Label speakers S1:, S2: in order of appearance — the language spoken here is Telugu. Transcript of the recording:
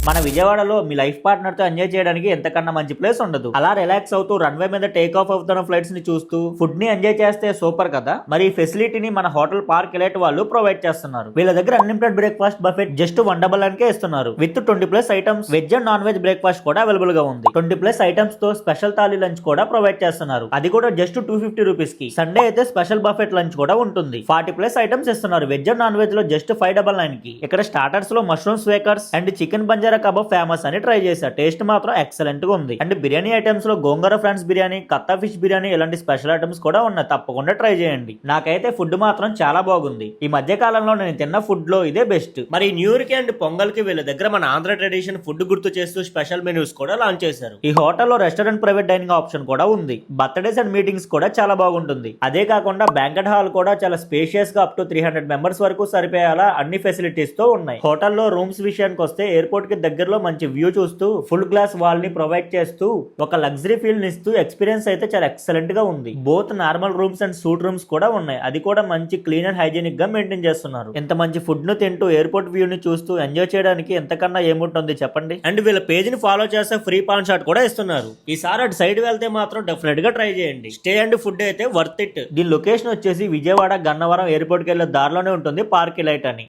S1: మన విజయవాడలో మీ లైఫ్ పార్ట్నర్ తో ఎంజాయ్ చేయడానికి ఎంతకన్నా మంచి ప్లేస్ ఉండదు. అలా రిలాక్స్ అవుతూ రన్వే మీద టేక్ ఆఫ్ అవుతున్న ఫ్లైట్స్ ని చూస్తూ ఫుడ్ ని ఎంజాయ్ చేస్తే సూపర్ కదా. మరి ఈ ఫెసిలిటీని మన హోటల్ పార్క్ ఎలైట్ వాళ్ళు ప్రొవైడ్ చేస్తున్నారు. వీళ్ళ దగ్గర అన్లిమిటెడ్ బ్రేక్ఫాస్ట్ బఫెట్ జస్ట్ $1 ఇస్తున్నారు. With 20+ items veg and non veg breakfast కూడా అవైలబుల్ గా ఉంది. 20+ ఐటమ్స్ తో స్పెషల్ థాలీ లంచ్ కూడా ప్రొవైడ్ చేస్తున్నారు. అది కూడా జస్ట్ 250 రూపీస్ కి. సండే అయితే స్పెషల్ బఫెట్ లంచ్ కూడా ఉంటుంది. 40+ ఐటమ్స్ ఇస్తున్నారు. వెజ్ అండ్ నాన్ వెజ్ లో జస్ట్ 599 కి. ఇక్కడ స్టార్టర్స్ లో mushroom స్వేకర్స్ and chicken Banjara kebab famous అని ట్రై చేశా. టేస్ట్ మాత్రం ఎక్సలెంట్ గా ఉంది. అండ్ బిర్యానీ ఐటమ్స్ లో గోంగూర ఫ్రాన్స్ బిర్యానీ, కత్తా ఫిష్ బిర్యానీ ఇలాంటి స్పెషల్ ఐటమ్స్ కూడా ఉన్నాయి. తప్పకుండా ట్రై చేయండి. నాకైతే ఫుడ్ మాత్రం చాలా బాగుంది. ఈ మధ్య కాలంలో నేను తిన్న ఫుడ్ లో ఇదే బెస్ట్. మరి న్యూ ఇయర్ కి అండ్ పొంగల్ కి వీళ్ళ దగ్గర మన ఆంధ్ర ట్రెడిషన్ ఫుడ్ గుర్తు చేస్తూ స్పెషల్ మెనూస్ కూడా లాంచ్ చేశారు. ఈ హోటల్లో రెస్టారెంట్ ప్రైవేట్ డైనింగ్ ఆప్షన్ కూడా ఉంది. బర్త్డేస్ అండ్ మీటింగ్స్ కూడా చాలా బాగుంటుంది. అదే కాకుండా బ్యాంకెట్ హాల్ కూడా చాలా స్పేషియస్ గా అప్ టు 300 మెంబర్స్ వరకు సరిపోయేలా అన్ని ఫెసిలిటీస్ తో ఉన్నాయి. హోటల్లో రూమ్స్ విషయానికి వస్తే ఎయిర్పోర్ట్ కి దగ్గరలో మంచి వ్యూ చూస్తూ ఫుల్ గ్లాస్ వాల్ ని ప్రొవైడ్ చేస్తూ ఒక లగ్జరీ ఫీల్ ఇస్తూ ఎక్స్పీరియన్స్ అయితే చాలా ఎక్సలెంట్ గా ఉంది. Both normal rooms and suit rooms కూడా ఉన్నాయి. అది కూడా మంచి క్లీన్ అండ్ హైజీనిక్ గా మెయింటైన్ చేస్తున్నారు. ఇంత మంచి ఫుడ్ ను తింటూ ఎయిర్పోర్ట్ వ్యూ ని చూస్తూ ఎంజాయ్ చేయడానికి ఎంతకన్నా ఏముంటుంది చెప్పండి. అండ్ వీళ్ళ పేజ్ ని ఫాలో చేస్తే ఫ్రీ పాన్ షాట్ కూడా ఇస్తున్నారు. ఈసారి అటు సైడ్ వెళ్తే మాత్రం డెఫినెట్ గా ట్రై చేయండి. స్టే అండ్ ఫుడ్ అయితే వర్త్ ఇట్. దీని లొకేషన్ వచ్చేసి విజయవాడ గన్నవరం ఎయిర్పోర్ట్ కి వెళ్లే దారిలోనే ఉంటుంది పార్క్ ఎలైట్ అని.